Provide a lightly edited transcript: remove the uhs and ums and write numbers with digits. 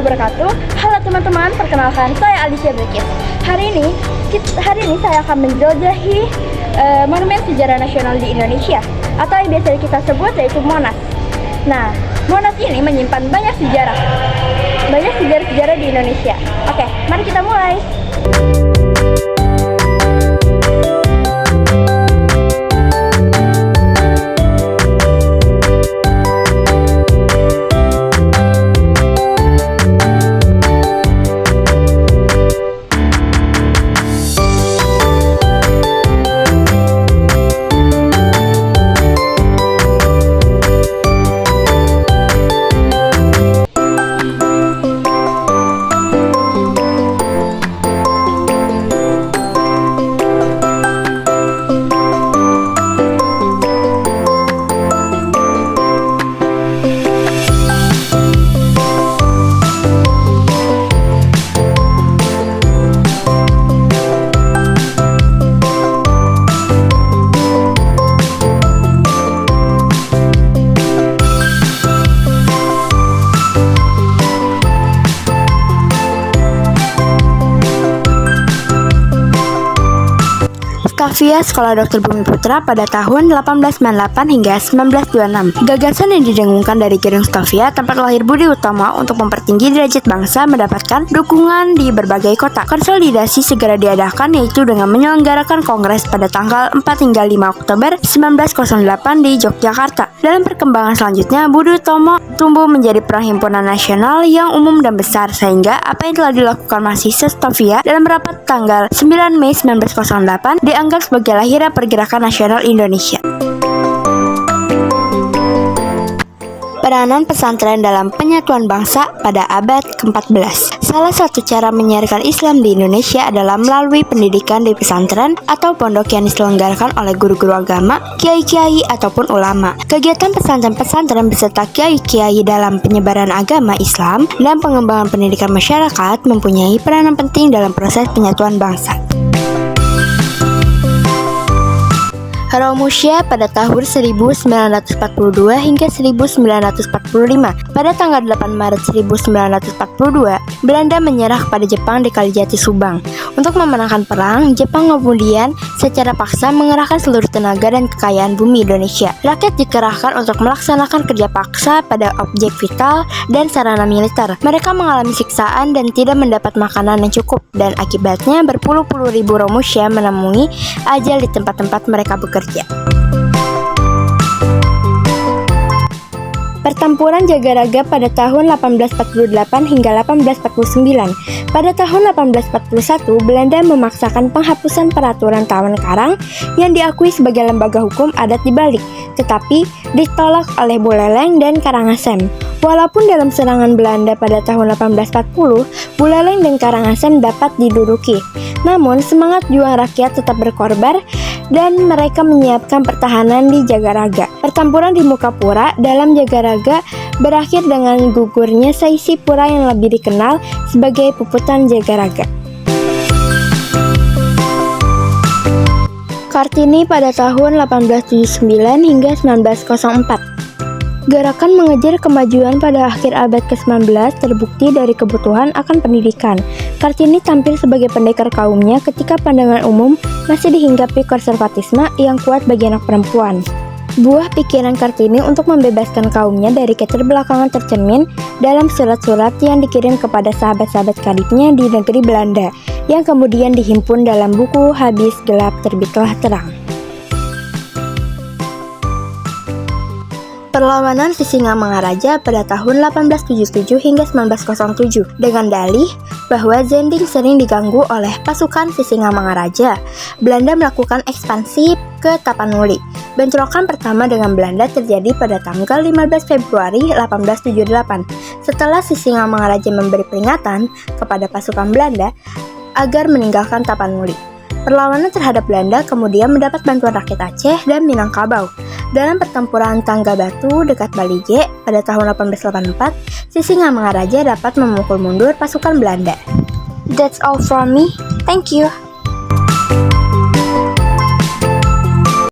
wabarakatuh. Halo teman-teman, perkenalkan saya Alicia Bekis. Hari ini saya akan menjelajahi Monumen Sejarah Nasional di Indonesia, atau yang biasa kita sebut yaitu Monas. Nah, Monas ini menyimpan banyak sejarah di Indonesia. Oke, mari kita mulai. Via Sekolah Dr. Bumi Putra pada tahun 1898 hingga 1926. Gagasan yang didengungkan dari Gedung Stovia, tempat lahir Budi Utomo untuk mempertinggi derajat bangsa, mendapatkan dukungan di berbagai kota. Konsolidasi segera diadakan, yaitu dengan menyelenggarakan kongres pada tanggal 4 hingga 5 Oktober 1908 di Yogyakarta. Dalam perkembangan selanjutnya, Budi Utomo tumbuh menjadi perhimpunan nasional yang umum dan besar, sehingga apa yang telah dilakukan mahasiswa Stovia dalam rapat tanggal 9 Mei 1908 dianggap sebagai lahirnya pergerakan nasional Indonesia. Peranan pesantren dalam penyatuan bangsa pada abad ke-14. Salah satu cara menyiarkan Islam di Indonesia adalah melalui pendidikan di pesantren atau pondok yang diselenggarakan oleh guru-guru agama, kiai-kiai ataupun ulama. Kegiatan pesantren-pesantren beserta kiai-kiai dalam penyebaran agama Islam dan pengembangan pendidikan masyarakat mempunyai peranan penting dalam proses penyatuan bangsa. Romusya pada tahun 1942 hingga 1945. Pada tanggal 8 Maret 1942, Belanda menyerah kepada Jepang di Kalijati, Subang. Untuk memenangkan perang, Jepang kemudian secara paksa mengerahkan seluruh tenaga dan kekayaan bumi Indonesia. Rakyat dikerahkan untuk melaksanakan kerja paksa pada objek vital dan sarana militer. Mereka mengalami siksaan dan tidak mendapat makanan yang cukup, dan akibatnya berpuluh-puluh ribu Romusya menemui ajal di tempat-tempat mereka bekerja. Pertempuran Jagaraga pada tahun 1848 hingga 1849. Pada tahun 1841, Belanda memaksakan penghapusan peraturan Taman Karang yang diakui sebagai lembaga hukum adat di Bali, tetapi ditolak oleh Buleleng dan Karangasem. Walaupun dalam serangan Belanda pada tahun 1840, Buleleng dan Karangasem dapat diduduki, namun semangat juang rakyat tetap berkorban dan mereka menyiapkan pertahanan di Jagaraga. Pertempuran di Mukapura dalam Jagaraga berakhir dengan gugurnya Saisipura yang lebih dikenal sebagai Puputan Jagaraga. Kartini pada tahun 1879 hingga 1904. Gerakan mengejar kemajuan pada akhir abad ke-19 terbukti dari kebutuhan akan pendidikan. Kartini tampil sebagai pendekar kaumnya ketika pandangan umum masih dihinggapi konservatisme yang kuat bagi anak perempuan. Buah pikiran Kartini untuk membebaskan kaumnya dari keterbelakangan tercermin dalam surat-surat yang dikirim kepada sahabat-sahabat karibnya di negeri Belanda, yang kemudian dihimpun dalam buku Habis Gelap Terbitlah Terang. Perlawanan Sisingamangaraja pada tahun 1877 hingga 1907 dengan dalih bahwa Zending sering diganggu oleh pasukan Sisingamangaraja. Belanda melakukan ekspansi ke Tapanuli. Bentrokan pertama dengan Belanda terjadi pada tanggal 15 Februari 1878 setelah Sisingamangaraja memberi peringatan kepada pasukan Belanda agar meninggalkan Tapanuli. Perlawanan terhadap Belanda kemudian mendapat bantuan rakyat Aceh dan Minangkabau. Dalam pertempuran Tangga Batu dekat Balige pada tahun 1884, Sisingamangaraja dapat memukul mundur pasukan Belanda. That's all from me. Thank you.